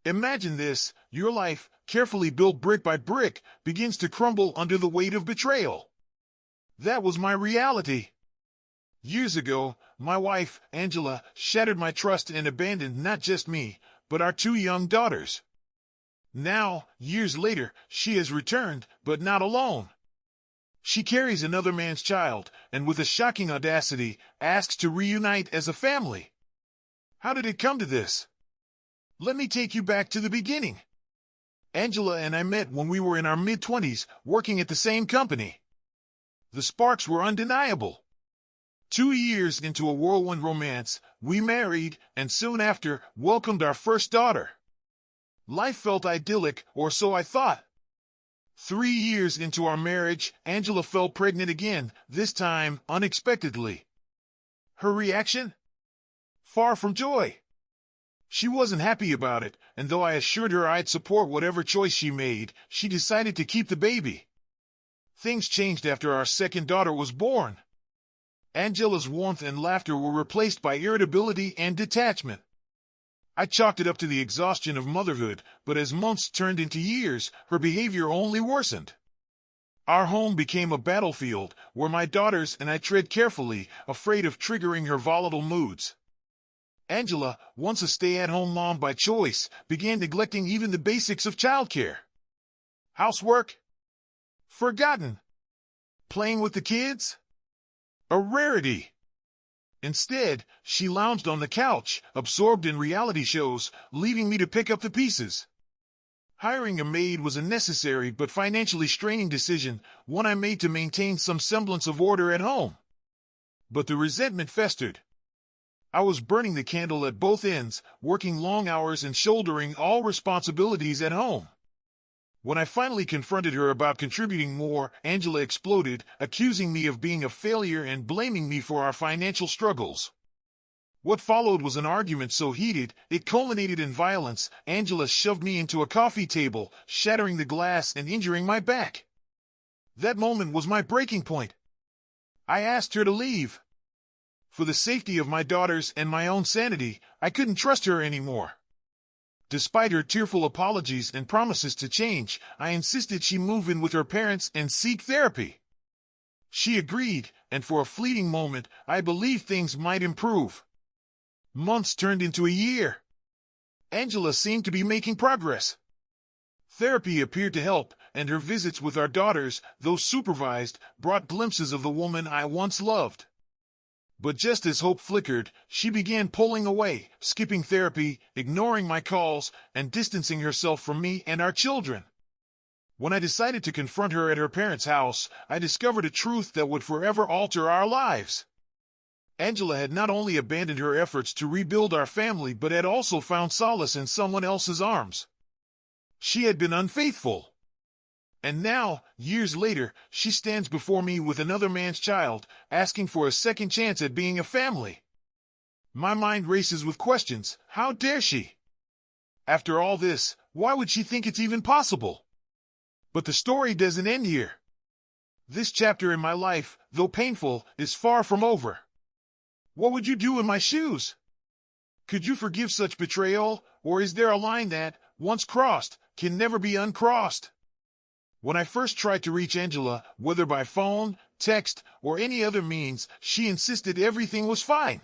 Imagine this, your life, carefully built brick by brick, begins to crumble under the weight of betrayal. That was my reality. Years ago, my wife, Angela, shattered my trust and abandoned not just me, but our two young daughters. Now, years later, she has returned, but not alone. She carries another man's child, and with a shocking audacity, asks to reunite as a family. How did it come to this? Let me take you back to the beginning. Angela and I met when we were in our mid-20s, working at the same company. The sparks were undeniable. 2 years into a whirlwind romance, we married, and soon after, welcomed our first daughter. Life felt idyllic, or so I thought. 3 years into our marriage, Angela fell pregnant again, this time unexpectedly. Her reaction? Far from joy. She wasn't happy about it, and though I assured her I'd support whatever choice she made, she decided to keep the baby. Things changed after our second daughter was born. Angela's warmth and laughter were replaced by irritability and detachment. I chalked it up to the exhaustion of motherhood, but as months turned into years, her behavior only worsened. Our home became a battlefield, where my daughters and I tread carefully, afraid of triggering her volatile moods. Angela, once a stay-at-home mom by choice, began neglecting even the basics of childcare. Housework? Forgotten. Playing with the kids? A rarity. Instead, she lounged on the couch, absorbed in reality shows, leaving me to pick up the pieces. Hiring a maid was a necessary but financially straining decision, one I made to maintain some semblance of order at home. But the resentment festered. I was burning the candle at both ends, working long hours and shouldering all responsibilities at home. When I finally confronted her about contributing more, Angela exploded, accusing me of being a failure and blaming me for our financial struggles. What followed was an argument so heated, it culminated in violence. Angela shoved me into a coffee table, shattering the glass and injuring my back. That moment was my breaking point. I asked her to leave. For the safety of my daughters and my own sanity, I couldn't trust her anymore. Despite her tearful apologies and promises to change, I insisted she move in with her parents and seek therapy. She agreed, and for a fleeting moment, I believed things might improve. Months turned into a year. Angela seemed to be making progress. Therapy appeared to help, and her visits with our daughters, though supervised, brought glimpses of the woman I once loved. But just as hope flickered, she began pulling away, skipping therapy, ignoring my calls, and distancing herself from me and our children. When I decided to confront her at her parents' house, I discovered a truth that would forever alter our lives. Angela had not only abandoned her efforts to rebuild our family but had also found solace in someone else's arms. She had been unfaithful. And now, years later, she stands before me with another man's child, asking for a second chance at being a family. My mind races with questions. How dare she? After all this, why would she think it's even possible? But the story doesn't end here. This chapter in my life, though painful, is far from over. What would you do in my shoes? Could you forgive such betrayal, or is there a line that, once crossed, can never be uncrossed? When I first tried to reach Angela, whether by phone, text, or any other means, she insisted everything was fine.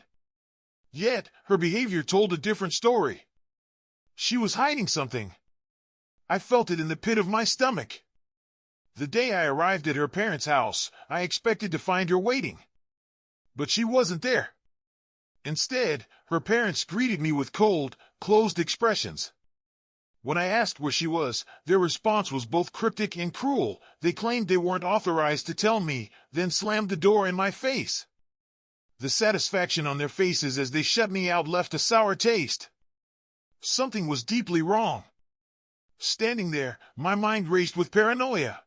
Yet, her behavior told a different story. She was hiding something. I felt it in the pit of my stomach. The day I arrived at her parents' house, I expected to find her waiting. But she wasn't there. Instead, her parents greeted me with cold, closed expressions. When I asked where she was, their response was both cryptic and cruel. They claimed they weren't authorized to tell me, then slammed the door in my face. The satisfaction on their faces as they shut me out left a sour taste. Something was deeply wrong. Standing there, my mind raced with paranoia.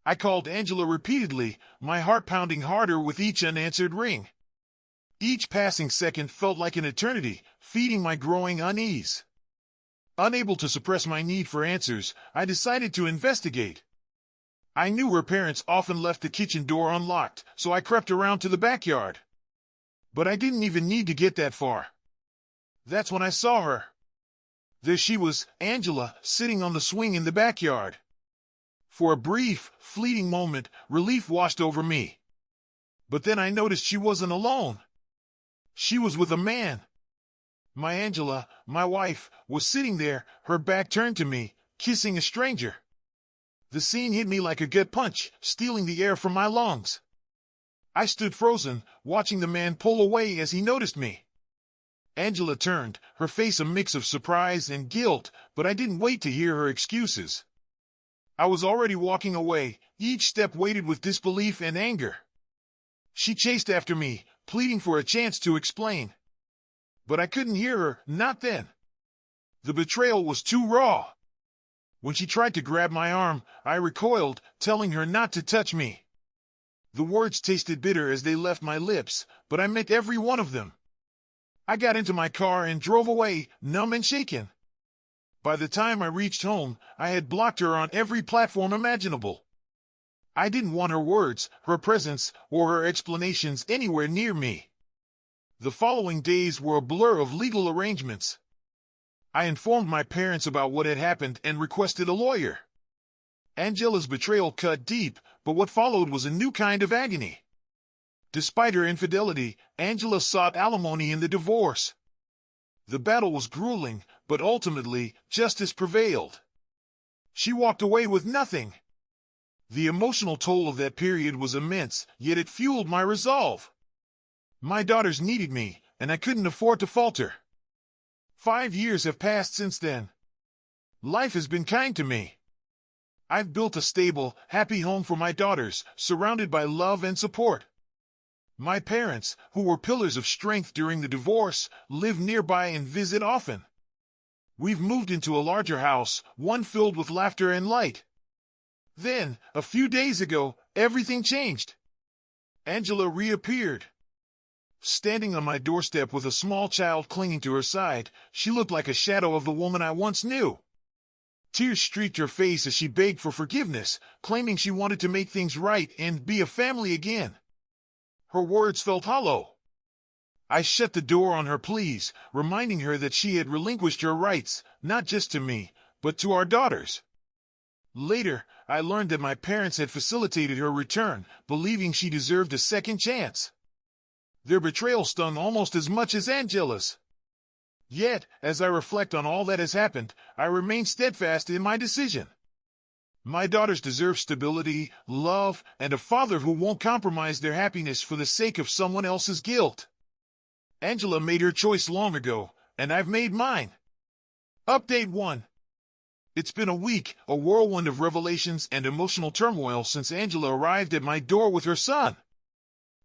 I called Angela repeatedly, my heart pounding harder with each unanswered ring. Each passing second felt like an eternity, feeding my growing unease. Unable to suppress my need for answers, I decided to investigate. I knew her parents often left the kitchen door unlocked, so I crept around to the backyard. But I didn't even need to get that far. That's when I saw her. There she was, Angela, sitting on the swing in the backyard. For a brief, fleeting moment, relief washed over me. But then I noticed she wasn't alone. She was with a man. My Angela, my wife, was sitting there, her back turned to me, kissing a stranger. The scene hit me like a gut punch, stealing the air from my lungs. I stood frozen, watching the man pull away as he noticed me. Angela turned, her face a mix of surprise and guilt, but I didn't wait to hear her excuses. I was already walking away, each step weighted with disbelief and anger. She chased after me, pleading for a chance to explain. But I couldn't hear her, not then. The betrayal was too raw. When she tried to grab my arm, I recoiled, telling her not to touch me. The words tasted bitter as they left my lips, but I meant every one of them. I got into my car and drove away, numb and shaken. By the time I reached home, I had blocked her on every platform imaginable. I didn't want her words, her presence, or her explanations anywhere near me. The following days were a blur of legal arrangements. I informed my parents about what had happened and requested a lawyer. Angela's betrayal cut deep, but what followed was a new kind of agony. Despite her infidelity, Angela sought alimony in the divorce. The battle was grueling, but ultimately, justice prevailed. She walked away with nothing. The emotional toll of that period was immense, yet it fueled my resolve. My daughters needed me, and I couldn't afford to falter. 5 years have passed since then. Life has been kind to me. I've built a stable, happy home for my daughters, surrounded by love and support. My parents, who were pillars of strength during the divorce, live nearby and visit often. We've moved into a larger house, one filled with laughter and light. Then, a few days ago, everything changed. Angela reappeared. Standing on my doorstep with a small child clinging to her side, she looked like a shadow of the woman I once knew. Tears streaked her face as she begged for forgiveness, claiming she wanted to make things right and be a family again. Her words felt hollow. I shut the door on her pleas, reminding her that she had relinquished her rights, not just to me, but to our daughters. Later, I learned that my parents had facilitated her return, believing she deserved a second chance. Their betrayal stung almost as much as Angela's. Yet, as I reflect on all that has happened, I remain steadfast in my decision. My daughters deserve stability, love, and a father who won't compromise their happiness for the sake of someone else's guilt. Angela made her choice long ago, and I've made mine. Update 1. It's been a week, a whirlwind of revelations and emotional turmoil since Angela arrived at my door with her son.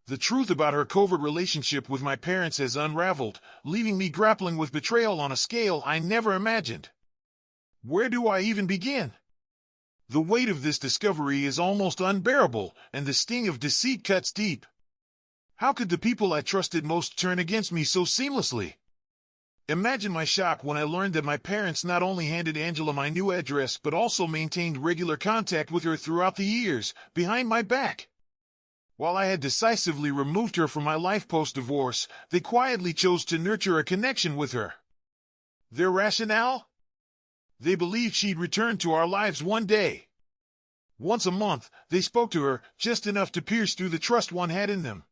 The truth about her covert relationship with my parents has unraveled, leaving me grappling with betrayal on a scale I never imagined. Where do I even begin? The weight of this discovery is almost unbearable, and the sting of deceit cuts deep. How could the people I trusted most turn against me so seamlessly? Imagine my shock when I learned that my parents not only handed Angela my new address but also maintained regular contact with her throughout the years, behind my back. While I had decisively removed her from my life post-divorce, they quietly chose to nurture a connection with her. Their rationale? They believed she'd return to our lives one day. Once a month, they spoke to her, just enough to pierce through the trust one had in them.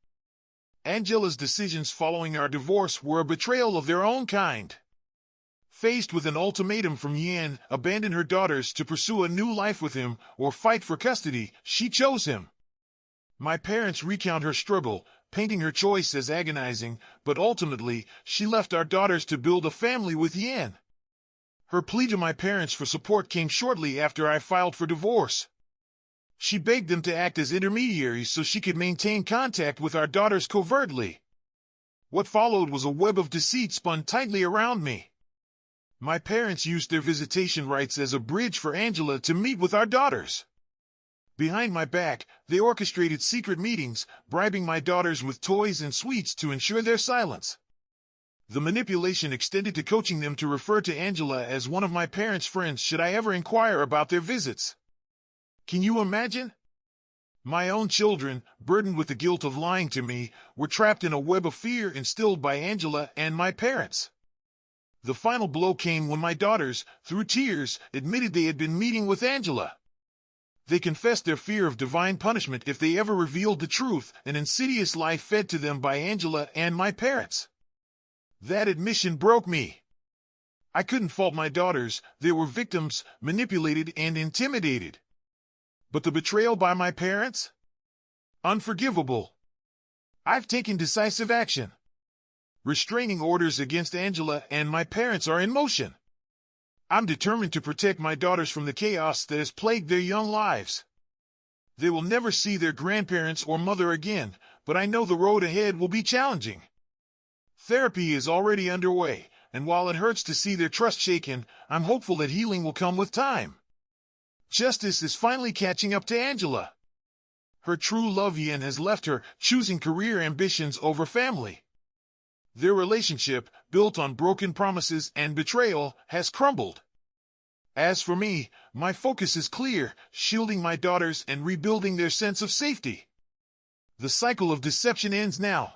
Angela's decisions following our divorce were a betrayal of their own kind. Faced with an ultimatum from Yan, abandon her daughters to pursue a new life with him or fight for custody, she chose him. My parents recount her struggle, painting her choice as agonizing, but ultimately, she left our daughters to build a family with Yan. Her plea to my parents for support came shortly after I filed for divorce. She begged them to act as intermediaries so she could maintain contact with our daughters covertly. What followed was a web of deceit spun tightly around me. My parents used their visitation rights as a bridge for Angela to meet with our daughters. Behind my back, they orchestrated secret meetings, bribing my daughters with toys and sweets to ensure their silence. The manipulation extended to coaching them to refer to Angela as one of my parents' friends should I ever inquire about their visits. Can you imagine? My own children, burdened with the guilt of lying to me, were trapped in a web of fear instilled by Angela and my parents. The final blow came when my daughters, through tears, admitted they had been meeting with Angela. They confessed their fear of divine punishment if they ever revealed the truth, an insidious lie fed to them by Angela and my parents. That admission broke me. I couldn't fault my daughters, they were victims, manipulated and intimidated. But the betrayal by my parents? Unforgivable. I've taken decisive action. Restraining orders against Angela and my parents are in motion. I'm determined to protect my daughters from the chaos that has plagued their young lives. They will never see their grandparents or mother again, but I know the road ahead will be challenging. Therapy is already underway, and while it hurts to see their trust shaken, I'm hopeful that healing will come with time. Justice is finally catching up to Angela. Her true love Ian has left her, choosing career ambitions over family. Their relationship, built on broken promises and betrayal, has crumbled. As for me, my focus is clear, shielding my daughters and rebuilding their sense of safety. The cycle of deception ends now,